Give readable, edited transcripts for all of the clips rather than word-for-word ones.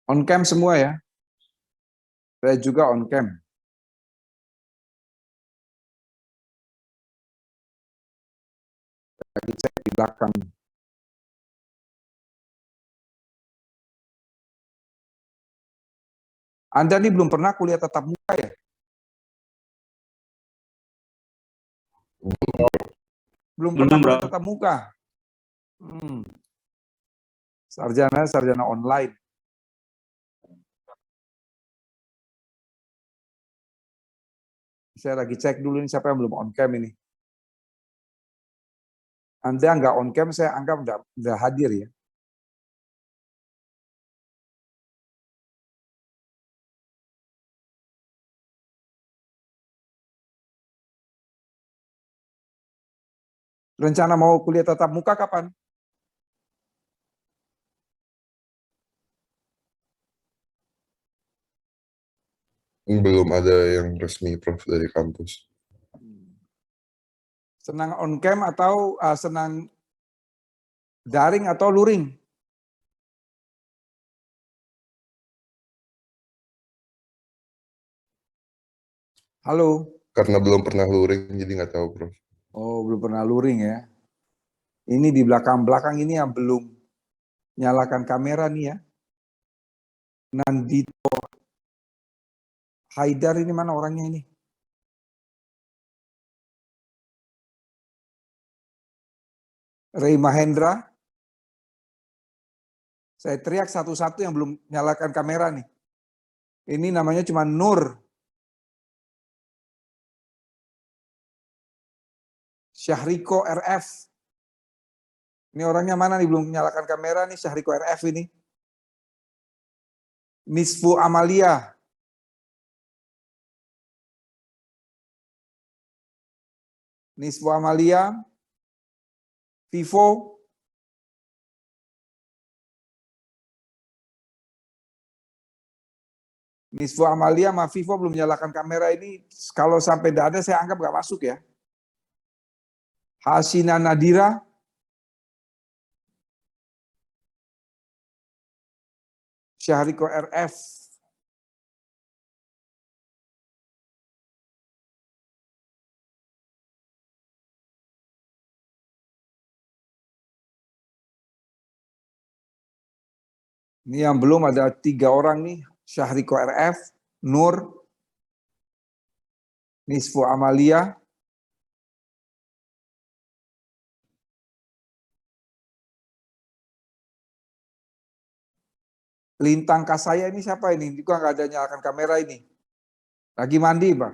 On cam semua ya. Saya juga on cam. Lagi cek di belakang. Anda nih belum pernah kuliah tatap muka ya? Belum pernah Belum, Bro. kuliah tatap muka. Sarjana online. Saya lagi cek dulu nih siapa yang belum on cam ini. Anda nggak on cam, saya anggap nggak hadir ya. Rencana mau kuliah tatap muka kapan? Belum ada yang resmi, Prof, dari kampus. Senang on cam atau senang daring atau luring? Halo? Karena belum pernah luring, jadi nggak tahu, Prof. Oh, belum pernah luring ya. Ini di belakang-belakang ini yang belum nyalakan kamera nih ya. Nandito Haidar ini mana orangnya ini? Ray Mahendra. Saya teriak satu-satu yang belum nyalakan kamera nih. Ini namanya cuma Nur. Syahriko RF. Ini orangnya mana nih belum nyalakan kamera nih Syahriko RF ini. Nisfu Amalia. Nisfu Amalia. Vivo. Nisfu Amalia sama Vivo belum nyalakan kamera ini. Kalau sampai tidak ada saya anggap nggak masuk ya. Hasina Nadira. Syahriko RF. Ini yang belum ada 3 orang nih. Syahriko RF, Nur, Nisfu Amalia, Lintang Kasaya ini siapa ini? Juga nggak ada nyalakan kamera ini. Lagi mandi, Bang.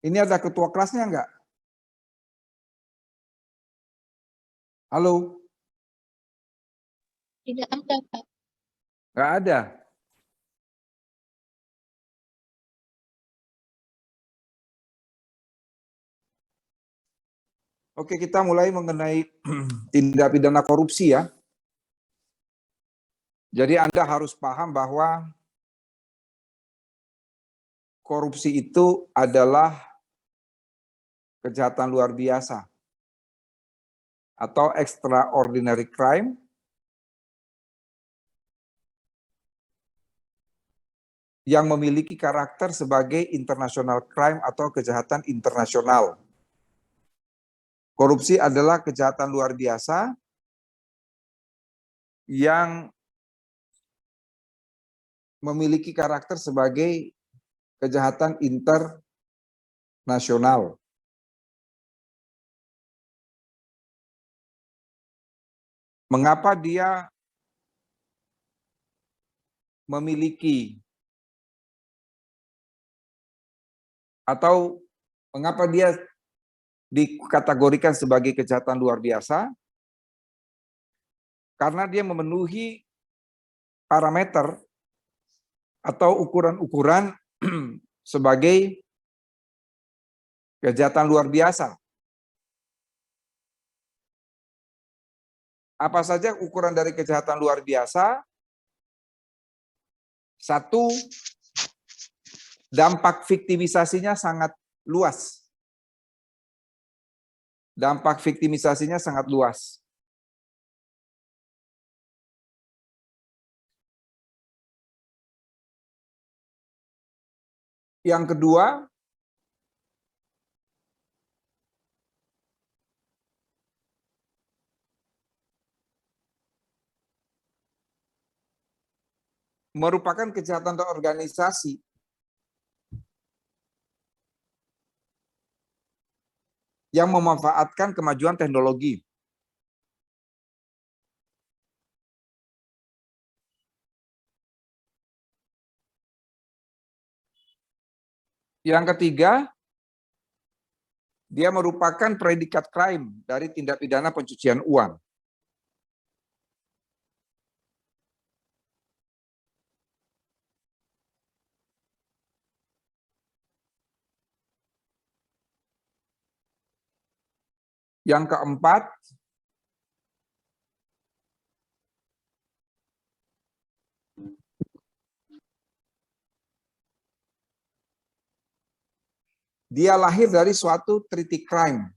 Ini ada ketua kelasnya nggak? Halo? Tidak ada, Pak. Nggak ada. Oke, kita mulai mengenai tindak pidana korupsi ya. Jadi Anda harus paham bahwa korupsi itu adalah kejahatan luar biasa atau extraordinary crime yang memiliki karakter sebagai international crime atau kejahatan internasional. Korupsi adalah kejahatan luar biasa yang memiliki karakter sebagai kejahatan internasional. Mengapa dia memiliki atau mengapa dia dikategorikan sebagai kejahatan luar biasa? Karena dia memenuhi parameter atau ukuran-ukuran sebagai kejahatan luar biasa. Apa saja ukuran dari kejahatan luar biasa? Satu, dampak fiktivisasinya sangat luas. dampak viktimisasinya sangat luas. Yang kedua, merupakan kejahatan terorganisasi yang memanfaatkan kemajuan teknologi. Yang ketiga, dia merupakan predikat crime dari tindak pidana pencucian uang. Yang keempat, dia lahir dari suatu treaty crime.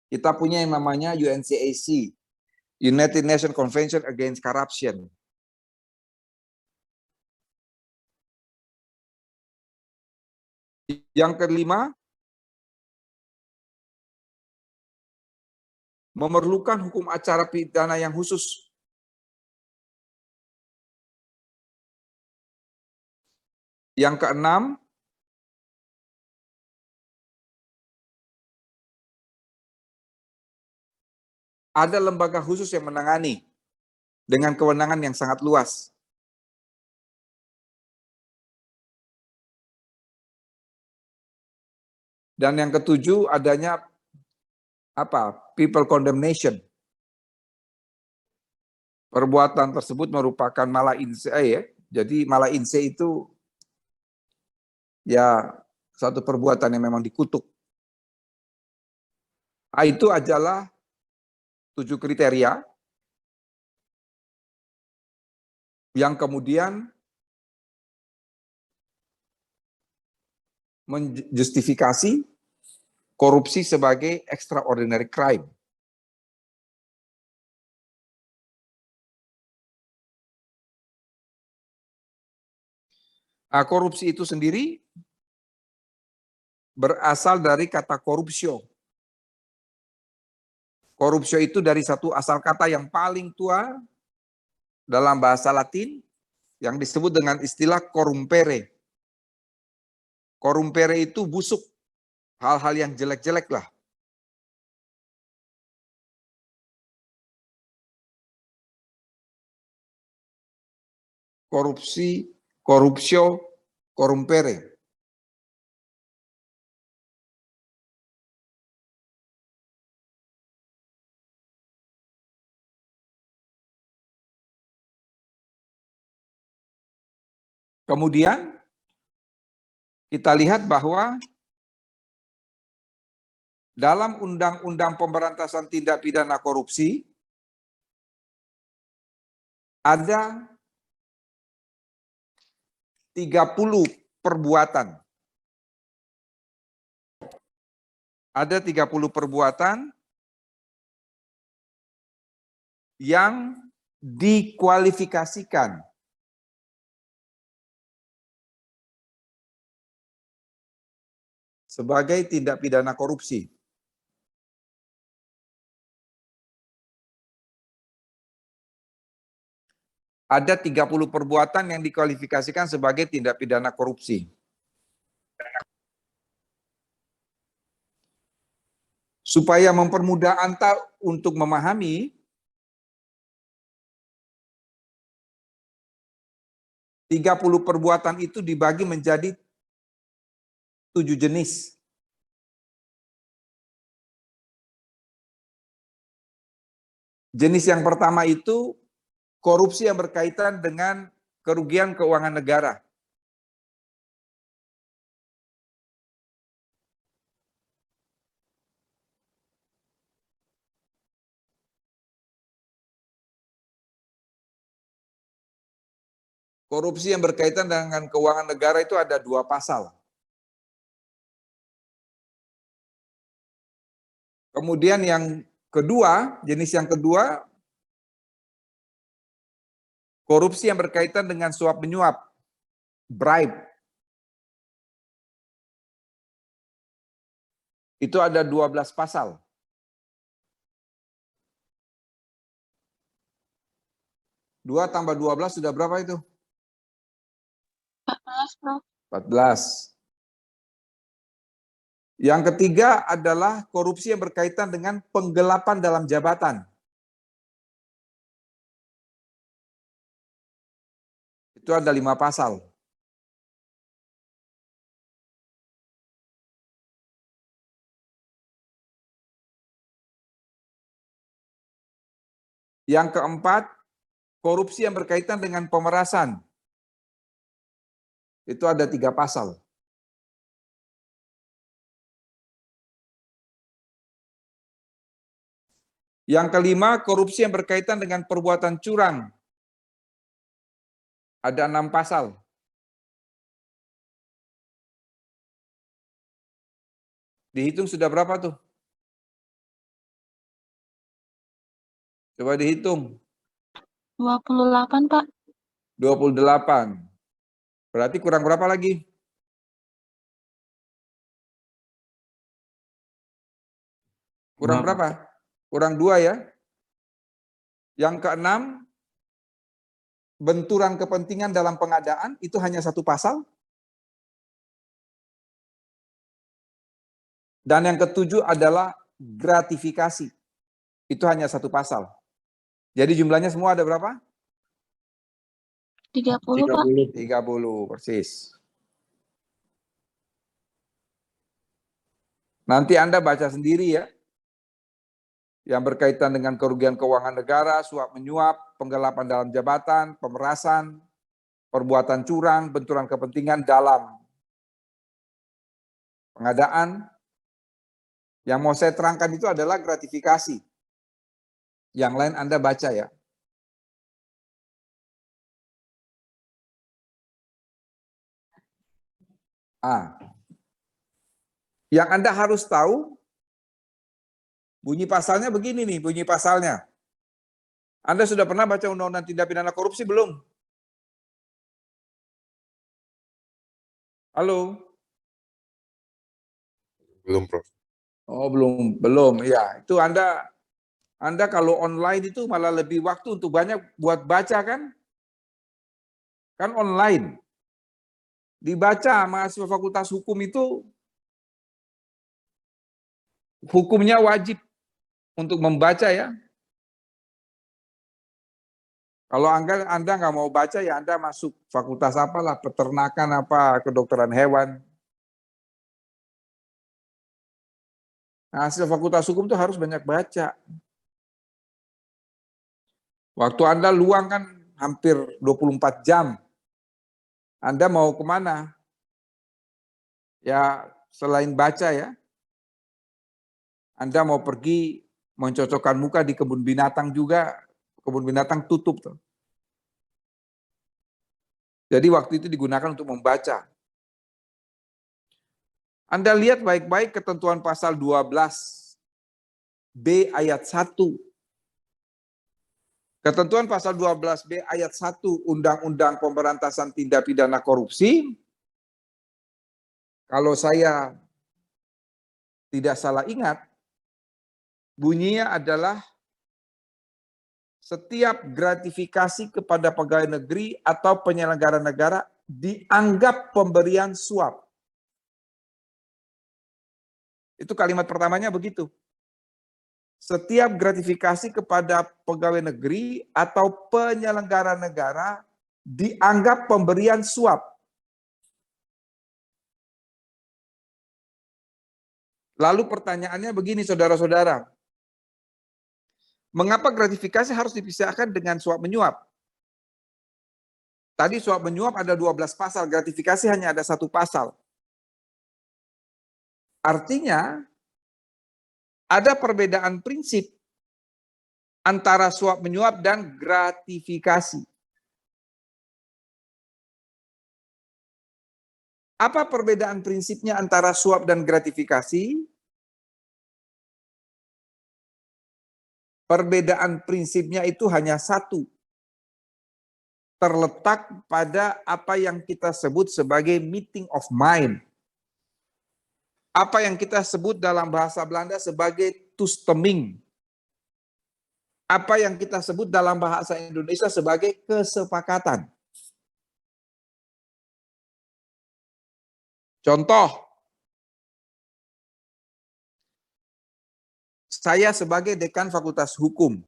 Kita punya yang namanya UNCAC, United Nations Convention Against Corruption. Yang kelima, memerlukan hukum acara pidana yang khusus. Yang keenam, ada lembaga khusus yang menangani dengan kewenangan yang sangat luas. Dan yang ketujuh, adanya people condemnation. Perbuatan tersebut merupakan mala inse ya. Jadi mala inse itu ya satu perbuatan yang memang dikutuk. Itu adalah 7 kriteria yang kemudian menjustifikasi korupsi sebagai extraordinary crime. Nah, korupsi itu sendiri berasal dari kata corruptio. Corruptio itu dari satu asal kata yang paling tua dalam bahasa Latin yang disebut dengan istilah corrumpere. Corrumpere itu busuk, hal-hal yang jelek-jelek lah. Korupsi, corruptio, corrumpere. Kemudian kita lihat bahwa dalam Undang-Undang Pemberantasan Tindak Pidana Korupsi ada 30 perbuatan. Ada 30 perbuatan yang dikualifikasikan sebagai tindak pidana korupsi. Ada 30 perbuatan yang dikualifikasikan sebagai tindak pidana korupsi. Supaya mempermudah Anda untuk memahami, 30 perbuatan itu dibagi menjadi 7 jenis. Jenis yang pertama itu korupsi yang berkaitan dengan kerugian keuangan negara. Korupsi yang berkaitan dengan keuangan negara itu ada 2 pasal. Kemudian yang kedua, jenis yang kedua, korupsi yang berkaitan dengan suap menyuap, bribe. Itu ada 12 pasal. Dua tambah 12 sudah berapa itu? 14, Prof. 14. Yang ketiga adalah korupsi yang berkaitan dengan penggelapan dalam jabatan. Itu ada 5 pasal. Yang keempat, korupsi yang berkaitan dengan pemerasan. Itu ada 3 pasal. Yang kelima, korupsi yang berkaitan dengan perbuatan curang. Ada 6 pasal. Dihitung sudah berapa tuh? Coba dihitung. 28, Pak. 28. Berarti kurang berapa lagi? Kurang berapa? Kurang 2 ya. Yang keenam, benturan kepentingan dalam pengadaan, itu hanya 1 pasal. Dan yang ketujuh adalah gratifikasi. Itu hanya 1 pasal. Jadi jumlahnya semua ada berapa? 30, Pak. 30, persis. Nanti Anda baca sendiri ya. Yang berkaitan dengan kerugian keuangan negara, suap menyuap, penggelapan dalam jabatan, pemerasan, perbuatan curang, benturan kepentingan dalam pengadaan. Yang mau saya terangkan itu adalah gratifikasi. Yang lain Anda baca ya. Yang Anda harus tahu, bunyi pasalnya begini nih, bunyi pasalnya. Anda sudah pernah baca Undang-Undang Tindak Pidana Korupsi belum? Halo? Belum, Prof. Oh, belum. Ya, itu Anda kalau online itu malah lebih waktu untuk banyak buat baca kan? Kan online. Dibaca mahasiswa Fakultas Hukum itu hukumnya wajib untuk membaca ya. Kalau Anda nggak mau baca ya Anda masuk fakultas apalah, peternakan apa, kedokteran hewan. Nah, hasil Fakultas Hukum itu harus banyak baca. Waktu Anda luang kan hampir 24 jam. Anda mau kemana? Ya selain baca ya. Anda mau pergi mencocokkan muka di kebun binatang juga, kebun binatang tutup tuh. Jadi waktu itu digunakan untuk membaca. Anda lihat baik-baik ketentuan pasal 12B ayat 1. Ketentuan pasal 12B ayat 1 Undang-Undang Pemberantasan Tindak Pidana Korupsi, kalau saya tidak salah ingat, bunyinya adalah setiap gratifikasi kepada pegawai negeri atau penyelenggara negara dianggap pemberian suap. Itu kalimat pertamanya begitu. Setiap gratifikasi kepada pegawai negeri atau penyelenggara negara dianggap pemberian suap. Lalu pertanyaannya begini saudara-saudara. Mengapa gratifikasi harus dipisahkan dengan suap menyuap? Tadi suap menyuap ada 12 pasal, gratifikasi hanya ada 1 pasal. Artinya ada perbedaan prinsip antara suap menyuap dan gratifikasi. Apa perbedaan prinsipnya antara suap dan gratifikasi? Perbedaan prinsipnya itu hanya satu. Terletak pada apa yang kita sebut sebagai meeting of mind. Apa yang kita sebut dalam bahasa Belanda sebagai toestemming. Apa yang kita sebut dalam bahasa Indonesia sebagai kesepakatan. Contoh, saya sebagai dekan Fakultas Hukum.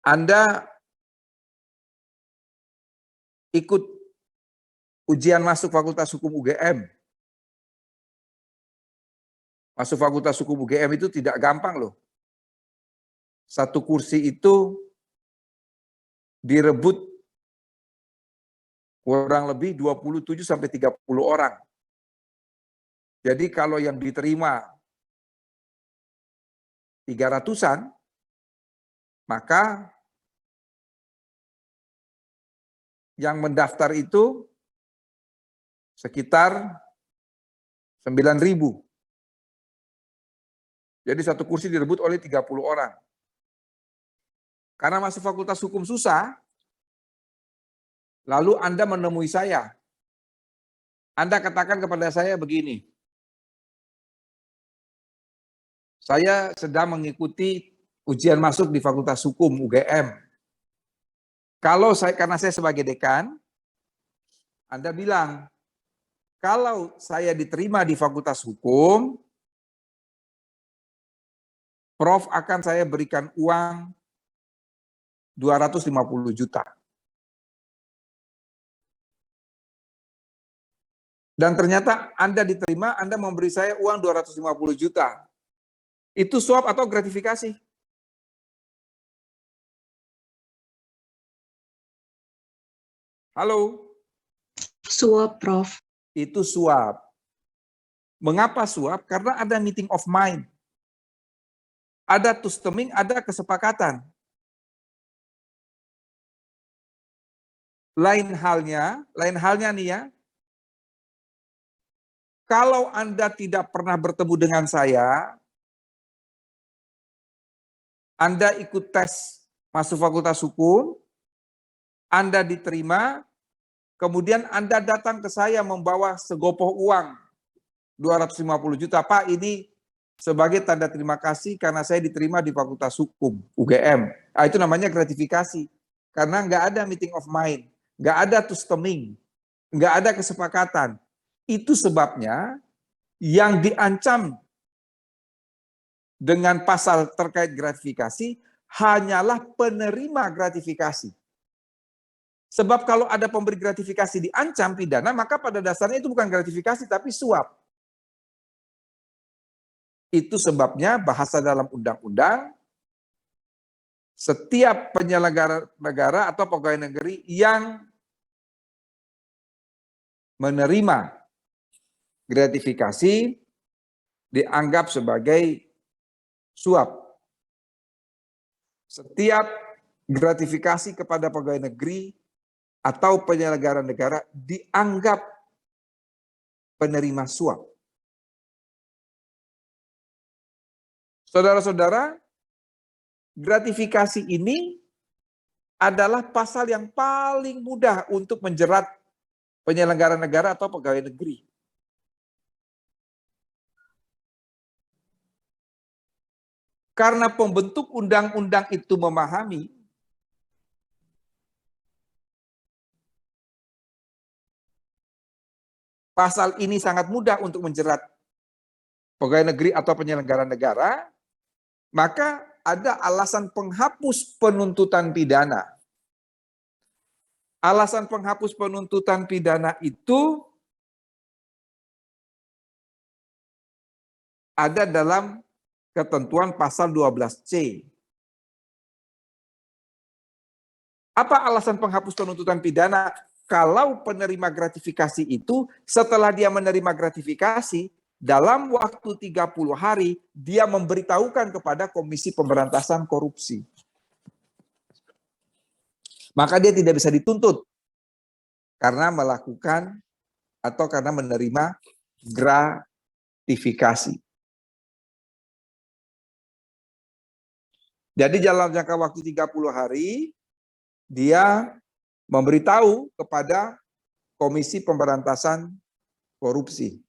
Anda ikut ujian masuk Fakultas Hukum UGM. Masuk Fakultas Hukum UGM itu tidak gampang loh. Satu kursi itu direbut kurang lebih 27 sampai 30 orang. Jadi kalau yang diterima 300-an, maka yang mendaftar itu sekitar 9.000. Jadi satu kursi direbut oleh 30 orang. Karena masuk Fakultas Hukum susah, lalu Anda menemui saya. Anda katakan kepada saya begini, saya sedang mengikuti ujian masuk di Fakultas Hukum UGM. Karena saya sebagai dekan, Anda bilang, kalau saya diterima di Fakultas Hukum, Prof akan saya berikan uang 250 juta. Dan ternyata Anda diterima, Anda memberi saya uang 250 juta. Itu suap atau gratifikasi? Halo? Suap, Prof. Itu suap. Mengapa suap? Karena ada meeting of mind. Ada toestemming, ada kesepakatan. Lain halnya nih ya, kalau Anda tidak pernah bertemu dengan saya, Anda ikut tes masuk Fakultas Hukum, Anda diterima, kemudian Anda datang ke saya membawa segopoh uang 250 juta. Pak, ini sebagai tanda terima kasih karena saya diterima di Fakultas Hukum UGM. Nah, itu namanya gratifikasi. Karena nggak ada meeting of mind, nggak ada toestemming, nggak ada kesepakatan. Itu sebabnya yang diancam dengan pasal terkait gratifikasi hanyalah penerima gratifikasi. Sebab kalau ada pemberi gratifikasi diancam pidana, maka pada dasarnya itu bukan gratifikasi tapi suap. Itu sebabnya bahasa dalam undang-undang, setiap penyelenggara negara atau pegawai negeri yang menerima gratifikasi dianggap sebagai suap. Setiap gratifikasi kepada pegawai negeri atau penyelenggara negara dianggap penerima suap. Saudara-saudara, gratifikasi ini adalah pasal yang paling mudah untuk menjerat penyelenggara negara atau pegawai negeri. Karena pembentuk undang-undang itu memahami pasal ini sangat mudah untuk menjerat pegawai negeri atau penyelenggara negara, maka ada alasan penghapus penuntutan pidana. Alasan penghapus penuntutan pidana itu ada dalam ketentuan pasal 12C. Apa alasan penghapus penuntutan pidana? Kalau penerima gratifikasi itu setelah dia menerima gratifikasi, dalam waktu 30 hari dia memberitahukan kepada Komisi Pemberantasan Korupsi. Maka dia tidak bisa dituntut karena melakukan atau karena menerima gratifikasi. Jadi dalam jangka waktu 30 hari, dia memberitahu kepada Komisi Pemberantasan Korupsi.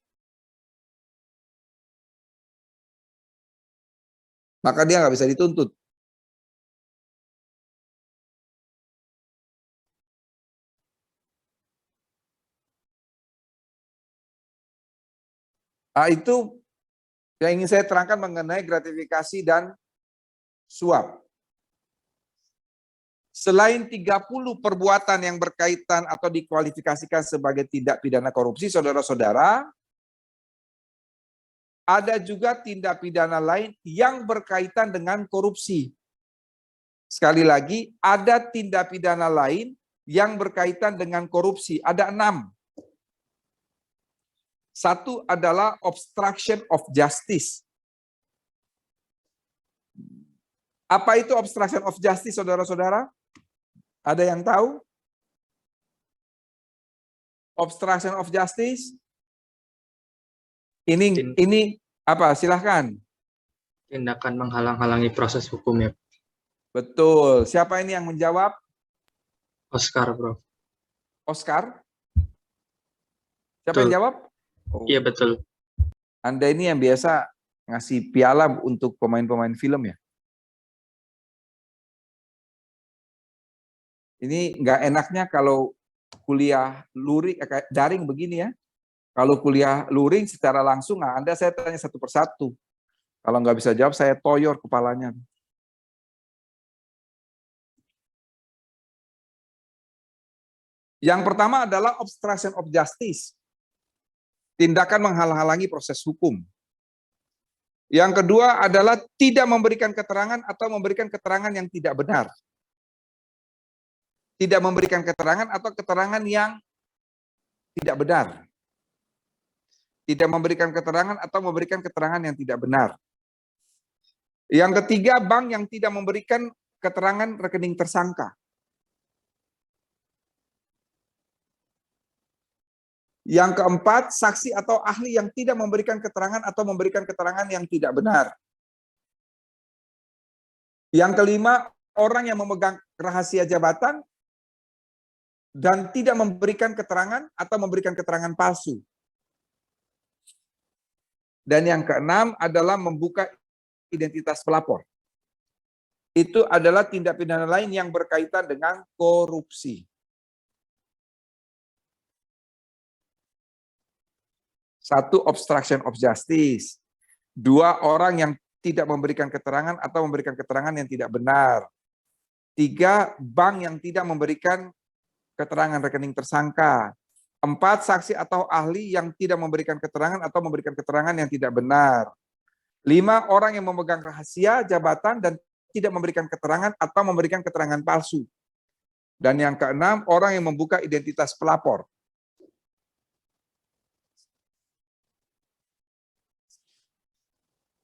Maka dia nggak bisa dituntut. Nah, itu yang ingin saya terangkan mengenai gratifikasi dan suap. Selain 30 perbuatan yang berkaitan atau dikualifikasikan sebagai tindak pidana korupsi, saudara-saudara, ada juga tindak pidana lain yang berkaitan dengan korupsi. Sekali lagi, ada tindak pidana lain yang berkaitan dengan korupsi. Ada 6. Satu adalah obstruction of justice. Apa itu obstruction of justice, saudara-saudara? Ada yang tahu? Obstruction of justice? Ini apa? Silahkan. Tindakan menghalang-halangi proses hukum ya. Betul. Siapa ini yang menjawab? Oscar, Prof. Oscar? Siapa Betul. yang jawab? Oh, Iya, betul. Anda ini yang biasa ngasih piala untuk pemain-pemain film ya? Ini nggak enaknya kalau kuliah luring, daring begini ya. Kalau kuliah luring secara langsung, nah Anda saya tanya satu persatu. Kalau nggak bisa jawab, saya toyor kepalanya. Yang pertama adalah obstruction of justice. Tindakan menghalang-halangi proses hukum. Yang kedua adalah tidak memberikan keterangan atau memberikan keterangan yang tidak benar. Tidak memberikan keterangan atau keterangan yang tidak benar. Tidak memberikan keterangan atau memberikan keterangan yang tidak benar. Yang ketiga, bank yang tidak memberikan keterangan rekening tersangka. Yang keempat, saksi atau ahli yang tidak memberikan keterangan atau memberikan keterangan yang tidak benar. Yang kelima, orang yang memegang rahasia jabatan dan tidak memberikan keterangan atau memberikan keterangan palsu. Dan yang keenam adalah membuka identitas pelapor. Itu adalah tindak pidana lain yang berkaitan dengan korupsi. Satu, obstruction of justice. Dua, orang yang tidak memberikan keterangan atau memberikan keterangan yang tidak benar. Tiga, bank yang tidak memberikan keterangan rekening tersangka. Empat, saksi atau ahli yang tidak memberikan keterangan atau memberikan keterangan yang tidak benar. Lima, orang yang memegang rahasia jabatan dan tidak memberikan keterangan atau memberikan keterangan palsu. Dan yang keenam, orang yang membuka identitas pelapor.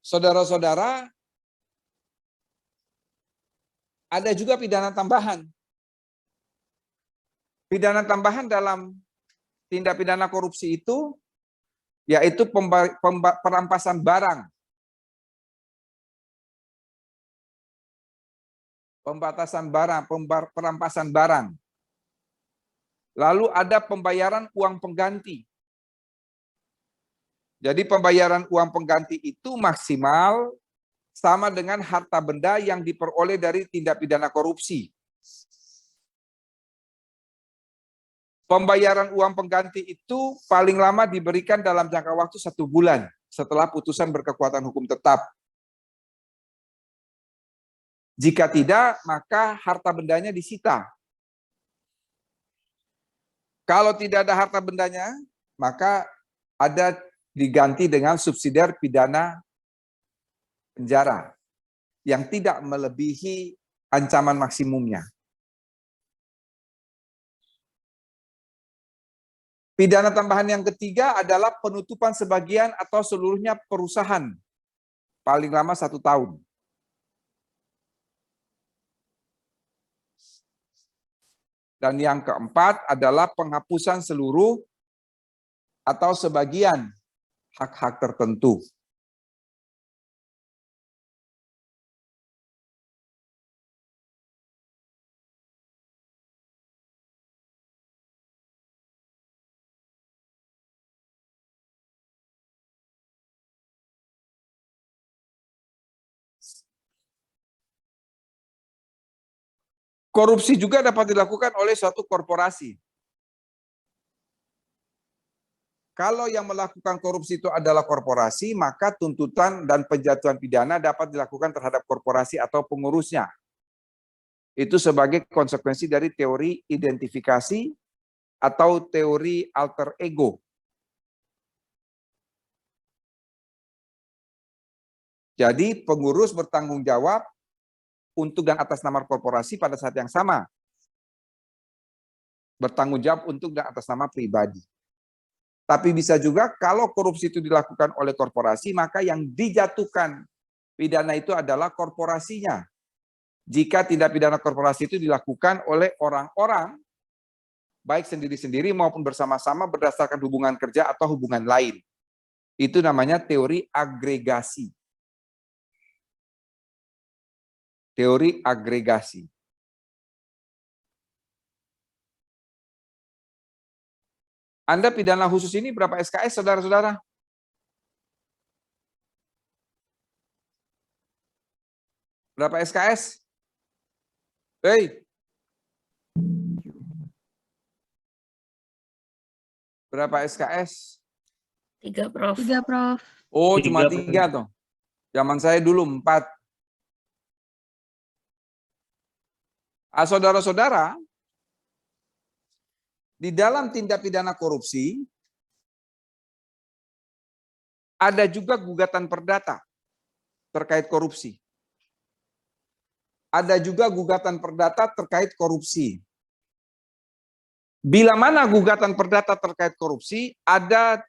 Saudara-saudara, ada juga pidana tambahan. Pidana tambahan dalam tindak pidana korupsi itu yaitu perampasan barang. Perampasan barang. Lalu ada pembayaran uang pengganti. Jadi pembayaran uang pengganti itu maksimal sama dengan harta benda yang diperoleh dari tindak pidana korupsi. Pembayaran uang pengganti itu paling lama diberikan dalam jangka waktu 1 bulan setelah putusan berkekuatan hukum tetap. Jika tidak, maka harta bendanya disita. Kalau tidak ada harta bendanya, maka ada diganti dengan subsidiar pidana penjara yang tidak melebihi ancaman maksimumnya. Pidana tambahan yang ketiga adalah penutupan sebagian atau seluruhnya perusahaan, paling lama 1 tahun. Dan yang keempat adalah penghapusan seluruh atau sebagian hak-hak tertentu. Korupsi juga dapat dilakukan oleh suatu korporasi. Kalau yang melakukan korupsi itu adalah korporasi, maka tuntutan dan penjatuhan pidana dapat dilakukan terhadap korporasi atau pengurusnya. Itu sebagai konsekuensi dari teori identifikasi atau teori alter ego. Jadi pengurus bertanggung jawab untuk dan atas nama korporasi pada saat yang sama. Bertanggung jawab untuk dan atas nama pribadi. Tapi bisa juga kalau korupsi itu dilakukan oleh korporasi, maka yang dijatuhkan pidana itu adalah korporasinya. Jika tindak pidana korporasi itu dilakukan oleh orang-orang, baik sendiri-sendiri maupun bersama-sama berdasarkan hubungan kerja atau hubungan lain. Itu namanya teori agregasi. Teori agregasi. Anda pidana khusus ini berapa SKS, saudara-saudara? Berapa SKS? Hei. Berapa SKS? 3, Prof. 3, Prof. Oh, cuma 3, 3 tuh. Zaman saya dulu 4. Saudara-saudara, di dalam tindak pidana korupsi, ada juga gugatan perdata terkait korupsi. Ada juga gugatan perdata terkait korupsi. Bila mana gugatan perdata terkait korupsi, ada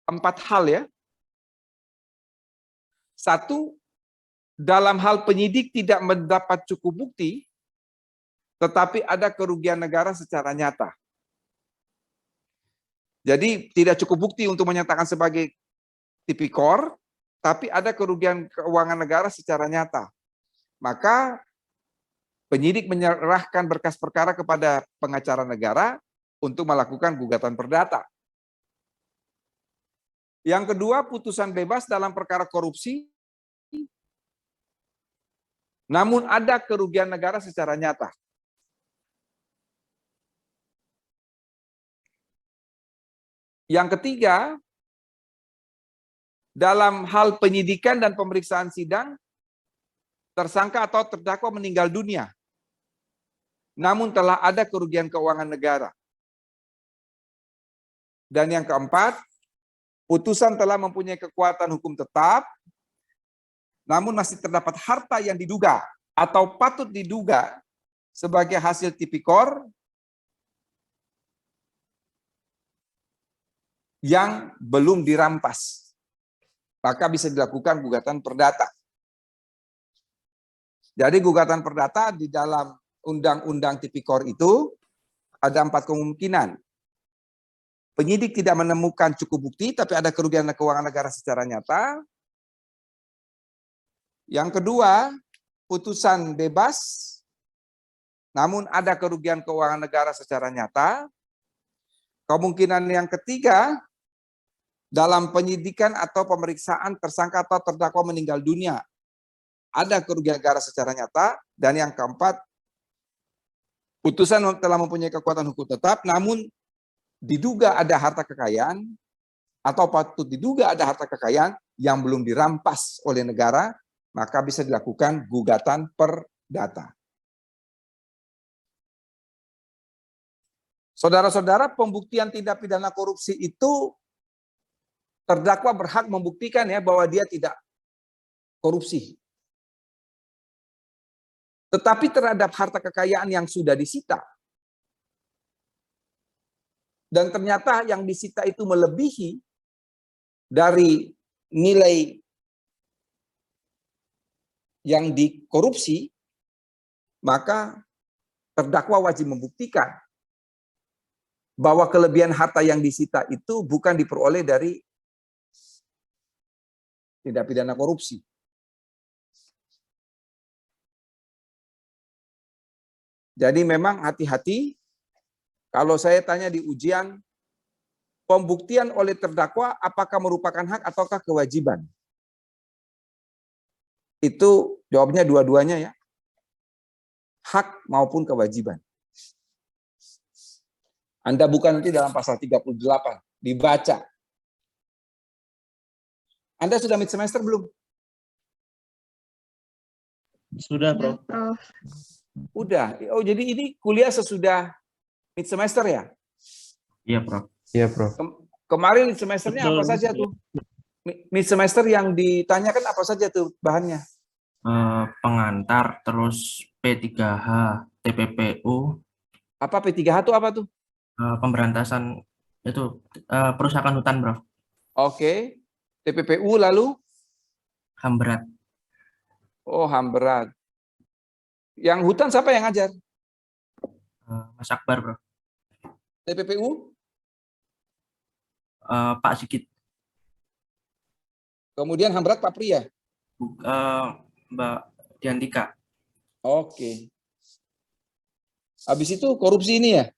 4 hal ya. 1, dalam hal penyidik tidak mendapat cukup bukti, tetapi ada kerugian negara secara nyata. Jadi tidak cukup bukti untuk menyatakan sebagai tipikor, tapi ada kerugian keuangan negara secara nyata. Maka penyidik menyerahkan berkas perkara kepada pengacara negara untuk melakukan gugatan perdata. Yang kedua, putusan bebas dalam perkara korupsi, namun ada kerugian negara secara nyata. Yang ketiga, dalam hal penyidikan dan pemeriksaan sidang, tersangka atau terdakwa meninggal dunia, namun telah ada kerugian keuangan negara. Dan yang keempat, putusan telah mempunyai kekuatan hukum tetap, namun masih terdapat harta yang diduga atau patut diduga sebagai hasil tipikor yang belum dirampas. Maka bisa dilakukan gugatan perdata. Jadi gugatan perdata di dalam Undang-Undang Tipikor itu ada 4 kemungkinan. Penyidik tidak menemukan cukup bukti, tapi ada kerugian keuangan negara secara nyata. Yang kedua, putusan bebas, namun ada kerugian keuangan negara secara nyata. Kemungkinan yang ketiga, dalam penyidikan atau pemeriksaan tersangka atau terdakwa meninggal dunia, ada kerugian negara secara nyata. Dan yang keempat, putusan telah mempunyai kekuatan hukum tetap, namun diduga ada harta kekayaan atau patut diduga ada harta kekayaan yang belum dirampas oleh negara, maka bisa dilakukan gugatan perdata. Saudara-saudara, pembuktian tindak pidana korupsi itu terdakwa berhak membuktikan ya bahwa dia tidak korupsi. Tetapi terhadap harta kekayaan yang sudah disita, dan ternyata yang disita itu melebihi dari nilai yang dikorupsi, maka terdakwa wajib membuktikan bahwa kelebihan harta yang disita itu bukan diperoleh dari tindak pidana korupsi. Jadi memang hati-hati kalau saya tanya di ujian, pembuktian oleh terdakwa apakah merupakan hak ataukah kewajiban? Itu jawabnya dua-duanya ya. hak maupun kewajiban. Anda buka nanti dalam pasal 38, dibaca. Anda sudah mid semester belum? Sudah, Prof. Prof. Udah. Oh, jadi ini kuliah sesudah mid semester ya? Iya, Prof. Iya, Prof. Kemarin mid semesternya Betul. apa saja tuh? Mid semester yang ditanyakan apa saja tuh bahannya? Pengantar, terus P3H, TPPU, Apa P3H itu apa tuh? pemberantasan itu perusahaan hutan, Prof. Oke. TPPU lalu? HAM berat. Oh, HAM berat. Yang hutan siapa yang ngajar? Mas Akbar, Prof. TPPU? Pak Sigit, Kemudian HAM berat Pak Pria? Mbak Diantika. Oke. Habis itu korupsi ini ya?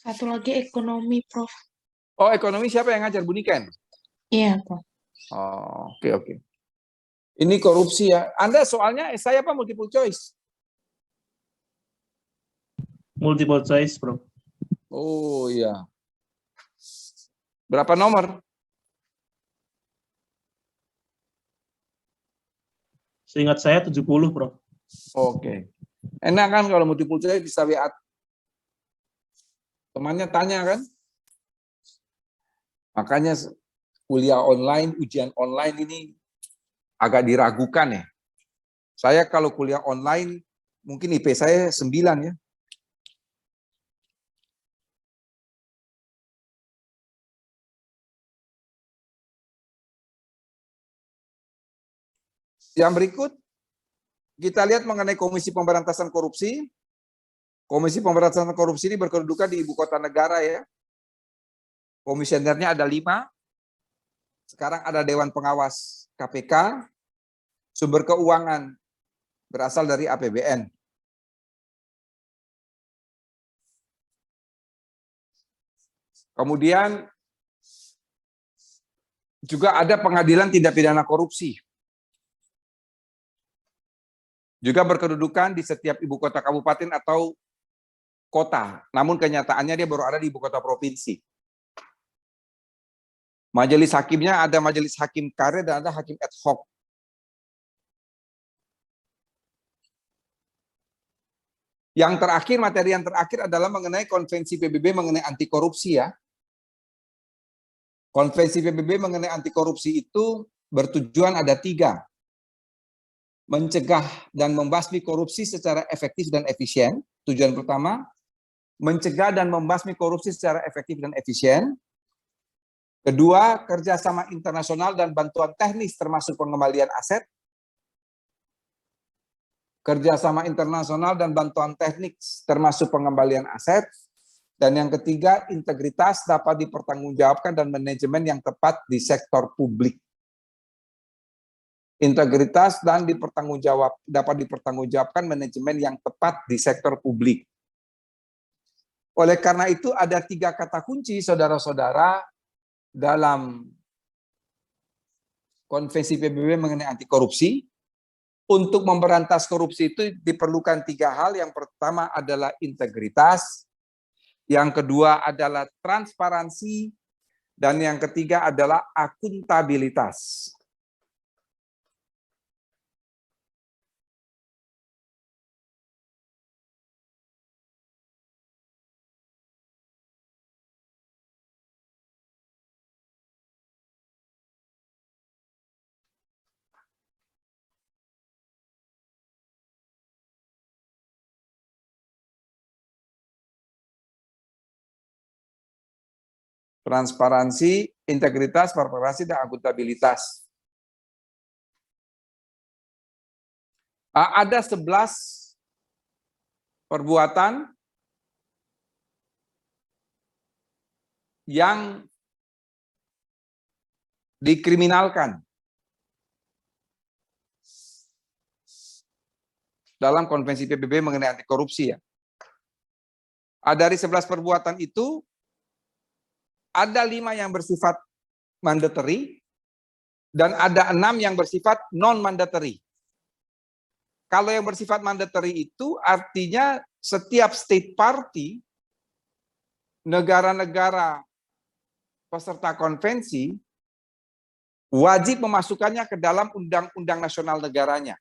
Satu lagi ekonomi, Prof. Oh, ekonomi siapa yang ngajar? Bu Niken? Iya, Prof. Oh, oke. Ini korupsi ya. Anda soalnya saya apa multiple choice? Multiple choice, Prof. Oh iya. Berapa nomor? Seingat saya 70, Prof. Oke. Enak kan kalau multiple choice bisa WA. Temannya tanya kan? Makanya kuliah online, ujian online ini agak diragukan ya. Saya kalau kuliah online, mungkin IP saya 9 ya. Yang berikut, kita lihat mengenai Komisi Pemberantasan Korupsi. Komisi Pemberantasan Korupsi ini berkedudukan di ibu kota negara ya. Komisionernya ada 5. Sekarang ada Dewan Pengawas KPK. Sumber keuangan berasal dari APBN. Kemudian juga ada Pengadilan Tindak Pidana Korupsi. Juga berkedudukan di setiap ibu kota kabupaten atau kota. Namun kenyataannya dia baru ada di ibu kota provinsi. Majelis hakimnya ada majelis hakim karir dan ada hakim ad hoc. Yang terakhir, materi yang terakhir adalah mengenai konvensi PBB mengenai anti korupsi ya. Konvensi PBB mengenai anti korupsi itu bertujuan ada 3. Mencegah dan membasmi korupsi secara efektif dan efisien. Tujuan pertama, mencegah dan membasmi korupsi secara efektif dan efisien. Kedua, kerjasama internasional dan bantuan teknis termasuk pengembalian aset. Kerjasama internasional dan bantuan teknik termasuk pengembalian aset. Dan yang ketiga, integritas dapat dipertanggungjawabkan dan manajemen yang tepat di sektor publik. Integritas dan dapat dipertanggungjawabkan manajemen yang tepat di sektor publik. Oleh karena itu ada 3 kata kunci saudara-saudara dalam konvensi PBB mengenai anti korupsi. Untuk memberantas korupsi itu diperlukan 3 hal. Yang pertama adalah integritas, yang kedua adalah transparansi, dan yang ketiga adalah akuntabilitas. Transparansi, integritas, transparansi, dan akuntabilitas. Ada 11 perbuatan yang dikriminalkan dalam konvensi PBB mengenai anti korupsi ya. Dari 11 perbuatan itu, ada 5 yang bersifat mandatory, dan ada 6 yang bersifat non-mandatory. Kalau yang bersifat mandatory itu artinya setiap state party, negara-negara peserta konvensi, wajib memasukkannya ke dalam undang-undang nasional negaranya.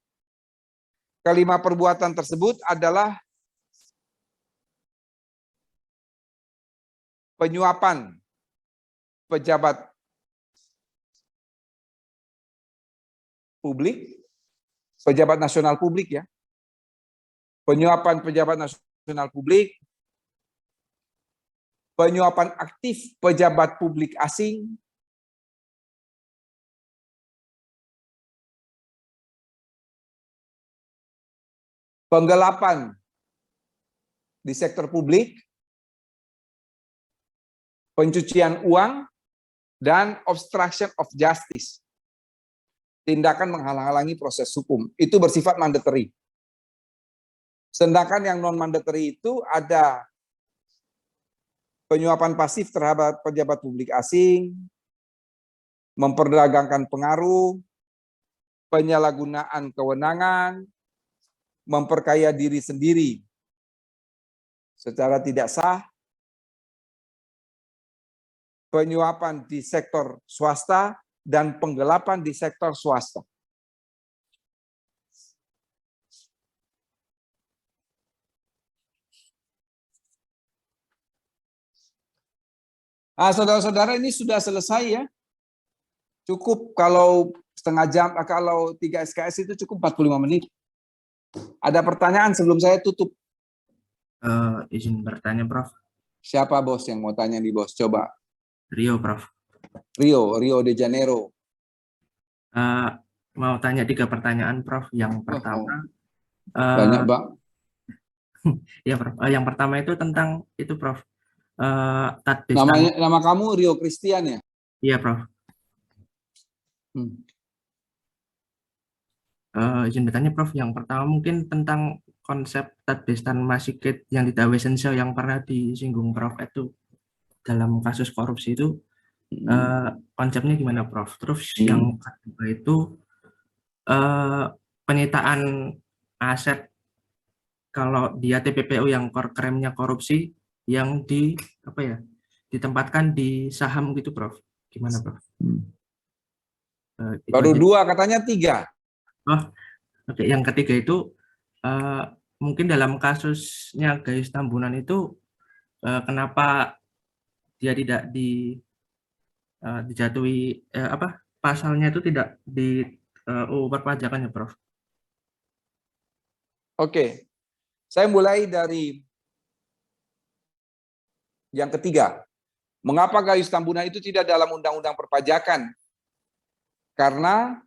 Kelima perbuatan tersebut adalah penyuapan pejabat publik, pejabat nasional publik ya, penyuapan pejabat nasional publik, penyuapan aktif pejabat publik asing, penggelapan di sektor publik, pencucian uang, dan obstruction of justice. Tindakan menghalang-halangi proses hukum. Itu bersifat mandatory. Sedangkan yang non-mandatory itu ada penyuapan pasif terhadap pejabat publik asing, memperdagangkan pengaruh, penyalahgunaan kewenangan, memperkaya diri sendiri secara tidak sah, penyuapan di sektor swasta, dan penggelapan di sektor swasta. Saudara-saudara, ini sudah selesai ya. Cukup kalau setengah jam, kalau 3 SKS itu cukup 45 menit. Ada pertanyaan sebelum saya tutup? Izin bertanya, Prof. Siapa bos yang mau tanya nih bos? Coba. Rio, Prof. Rio de Janeiro. Mau tanya 3 pertanyaan, Prof. Yang pertama, Banyak, Bang. ya, Prof. Yang pertama itu tentang itu, Prof. Nama kamu Rio Christian ya? Iya, Prof. Izin bertanya, Prof. Yang pertama mungkin tentang konsep Tadbestan Masikit yang di Dawesensio yang pernah disinggung Prof. Itu dalam kasus korupsi itu. Konsepnya gimana, Prof? Terus yang kedua itu penyitaan aset kalau dia TPPU yang kremnya korupsi yang ditempatkan di saham gitu, Prof. Gimana, Prof? Baru 2, katanya 3. Oh, oke. Yang ketiga itu mungkin dalam kasusnya Gayus Tambunan itu kenapa dia tidak dijatuhi pasalnya itu tidak di UU perpajakan ya, Prof? Oke, saya mulai dari yang ketiga. Mengapa Gayus Tambunan itu tidak dalam undang-undang perpajakan? Karena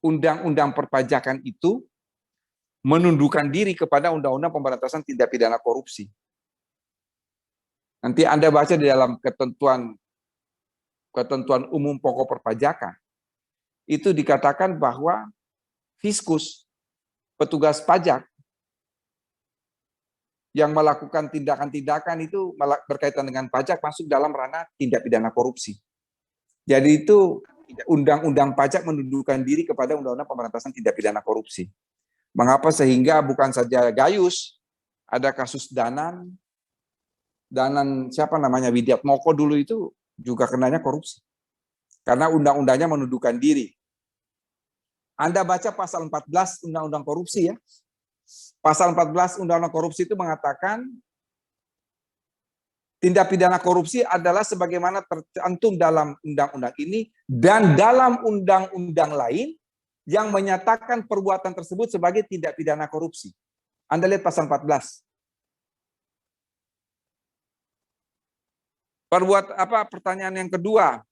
undang-undang perpajakan itu menundukkan diri kepada undang-undang pemberantasan tindak pidana korupsi. Nanti Anda baca di dalam ketentuan umum pokok perpajakan, itu dikatakan bahwa fiskus, petugas pajak yang melakukan tindakan-tindakan itu berkaitan dengan pajak masuk dalam ranah tindak pidana korupsi. Jadi itu undang-undang pajak menundukkan diri kepada undang-undang pemberantasan tindak pidana korupsi. Mengapa? Sehingga bukan saja Gayus, ada kasus Danan siapa namanya, Widiatmoko dulu itu juga kenanya korupsi. Karena undang-undangnya menundukkan diri. Anda baca pasal 14 Undang-Undang Korupsi ya. Pasal 14 Undang-Undang Korupsi itu mengatakan tindak pidana korupsi adalah sebagaimana tercantum dalam undang-undang ini dan dalam undang-undang lain yang menyatakan perbuatan tersebut sebagai tindak pidana korupsi. Anda lihat pasal 14. Pertanyaan yang kedua.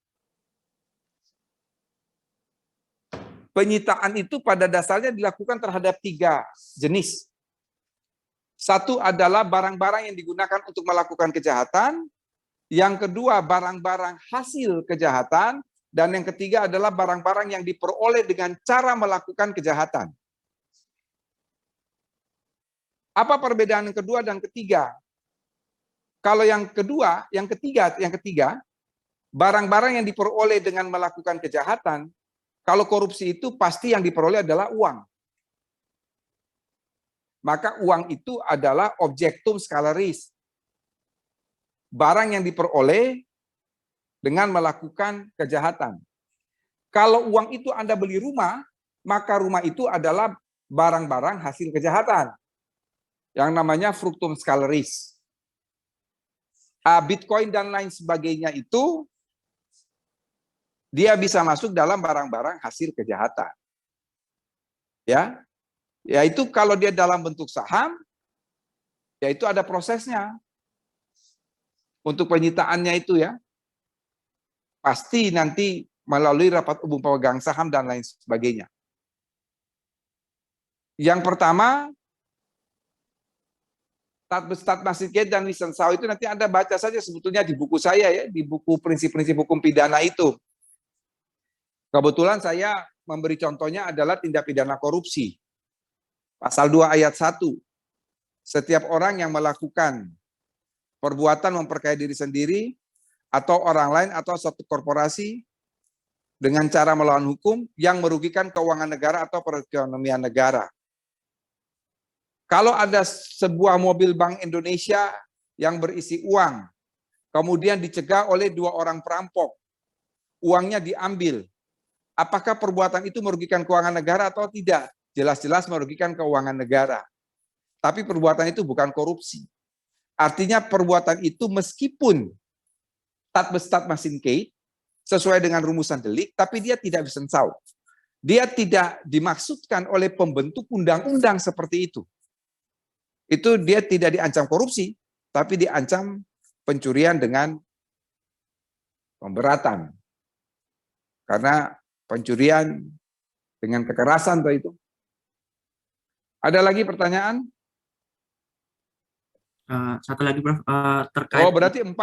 Penyitaan itu pada dasarnya dilakukan terhadap 3 jenis. Satu adalah barang-barang yang digunakan untuk melakukan kejahatan. Yang kedua, barang-barang hasil kejahatan. Dan yang ketiga adalah barang-barang yang diperoleh dengan cara melakukan kejahatan. Apa perbedaan yang kedua dan ketiga? Kalau yang ketiga, barang-barang yang diperoleh dengan melakukan kejahatan, Kalau korupsi itu pasti yang diperoleh adalah uang. Maka uang itu adalah objektum scalaris. Barang yang diperoleh dengan melakukan kejahatan. Kalau uang itu Anda beli rumah, maka rumah itu adalah barang-barang hasil kejahatan. Yang namanya fructum scalaris. Bitcoin dan lain sebagainya itu, dia bisa masuk dalam barang-barang hasil kejahatan. Ya, yaitu kalau dia dalam bentuk saham, yaitu ada prosesnya. Untuk penyitaannya itu ya, pasti nanti melalui rapat umum pemegang saham dan lain sebagainya. Yang pertama, Tat Masjid dan Wisensau itu nanti Anda baca saja sebetulnya di buku saya ya, di buku prinsip-prinsip hukum pidana itu. Kebetulan saya memberi contohnya adalah tindak pidana korupsi. Pasal 2 ayat 1. Setiap orang yang melakukan perbuatan memperkaya diri sendiri atau orang lain atau suatu korporasi dengan cara melawan hukum yang merugikan keuangan negara atau perekonomian negara. Kalau ada sebuah mobil Bank Indonesia yang berisi uang, kemudian dicegah oleh 2 orang perampok, uangnya diambil, apakah perbuatan itu merugikan keuangan negara atau tidak? Jelas-jelas merugikan keuangan negara. Tapi perbuatan itu bukan korupsi. Artinya perbuatan itu meskipun tat masinkate sesuai dengan rumusan delik, tapi dia tidak Wisensau. Dia tidak dimaksudkan oleh pembentuk undang-undang seperti itu. Itu dia tidak diancam korupsi, tapi diancam pencurian dengan pemberatan. Karena pencurian dengan kekerasan itu. Ada lagi pertanyaan? Satu lagi, Prof. Terkait. Oh, berarti 4.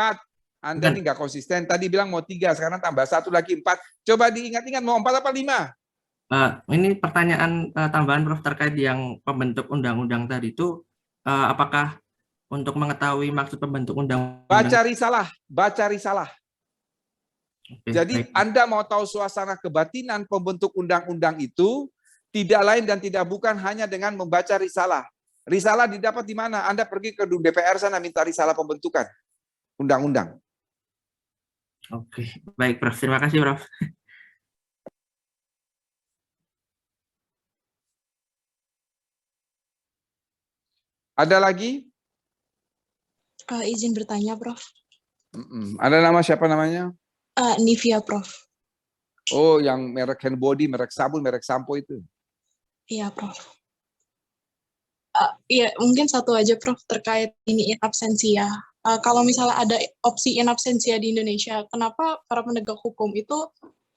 Anda ini nggak konsisten. Tadi bilang mau 3, sekarang tambah 1 lagi 4. Coba diingat-ingat mau 4 apa 5? Ini pertanyaan tambahan, Prof, terkait yang pembentuk undang-undang tadi itu, apakah untuk mengetahui maksud pembentuk undang-undang? Baca risalah. Oke, Jadi baik. Anda mau tahu suasana kebatinan pembentuk undang-undang itu, tidak lain dan tidak bukan hanya dengan membaca risalah. Risalah didapat di mana? Anda pergi ke DPR sana minta risalah pembentukan undang-undang. Oke, baik, Prof. Terima kasih, Prof. Ada lagi? Izin bertanya, Prof. Ada nama siapa namanya? Nivia, Prof. Oh, yang merek hand body, merek sabun, merek sampo itu. Iya, Prof. Iya, mungkin satu aja, Prof, terkait ini in absentia. Kalau misalnya ada opsi in absentia di Indonesia, kenapa para penegak hukum itu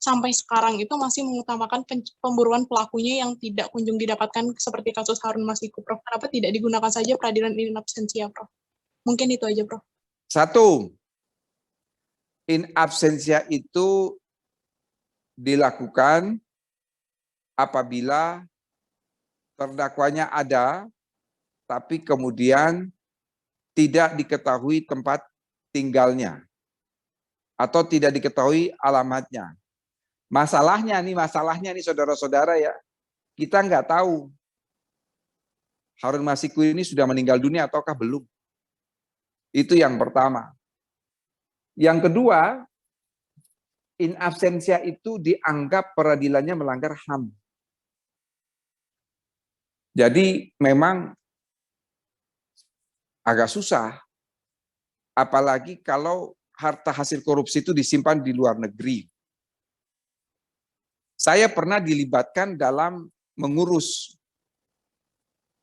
sampai sekarang itu masih mengutamakan pemburuan pelakunya yang tidak kunjung didapatkan seperti kasus Harun Masiku, Prof? Kenapa tidak digunakan saja peradilan in absentia, Prof? Mungkin itu aja, Prof. 1. In absentia itu dilakukan apabila terdakwanya ada, tapi kemudian tidak diketahui tempat tinggalnya atau tidak diketahui alamatnya. Masalahnya nih saudara-saudara ya, kita nggak tahu Harun Masiku ini sudah meninggal dunia ataukah belum. Itu yang pertama. Yang kedua, in absentia itu dianggap peradilannya melanggar HAM. Jadi memang agak susah, apalagi kalau harta hasil korupsi itu disimpan di luar negeri. Saya pernah dilibatkan dalam mengurus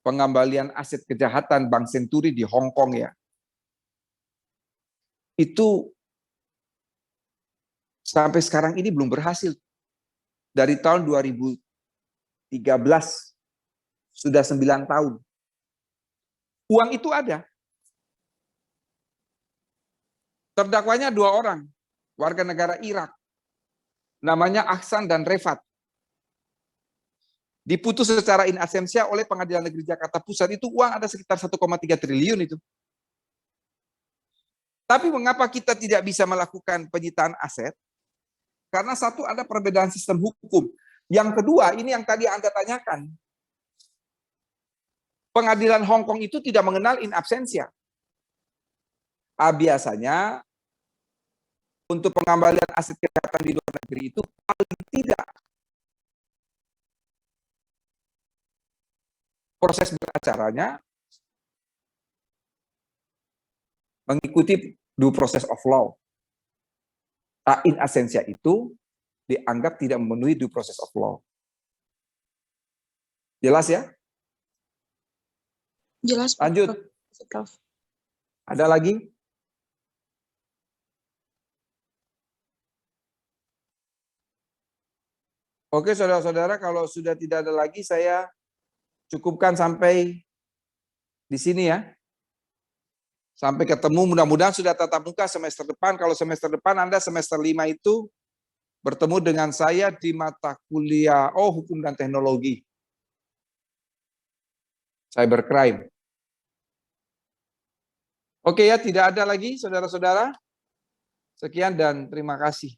pengembalian aset kejahatan Bank Senturi di Hong Kong ya. Itu sampai sekarang ini belum berhasil. Dari tahun 2013, sudah 9 tahun. Uang itu ada. Terdakwanya 2 orang, warga negara Irak. Namanya Ahsan dan Refat. Diputus secara in absentia oleh Pengadilan Negeri Jakarta Pusat, itu uang ada sekitar 1,3 triliun itu. Tapi mengapa kita tidak bisa melakukan penyitaan aset? Karena satu, ada perbedaan sistem hukum. Yang kedua, ini yang tadi Anda tanyakan. Pengadilan Hong Kong itu tidak mengenal in absentia. Biasanya untuk pengembalian aset kejahatan di luar negeri itu paling tidak proses beracaranya mengikuti due process of law. In absentia itu dianggap tidak memenuhi due process of law. Jelas ya? Jelas, Prof. Lanjut. Prof. Ada lagi? Oke, saudara-saudara, kalau sudah tidak ada lagi, saya cukupkan sampai di sini ya. Sampai ketemu, mudah-mudahan sudah tatap muka semester depan. Kalau semester depan Anda semester 5 itu bertemu dengan saya di mata kuliah Hukum dan Teknologi. Cybercrime. Oke ya, tidak ada lagi saudara-saudara. Sekian dan terima kasih.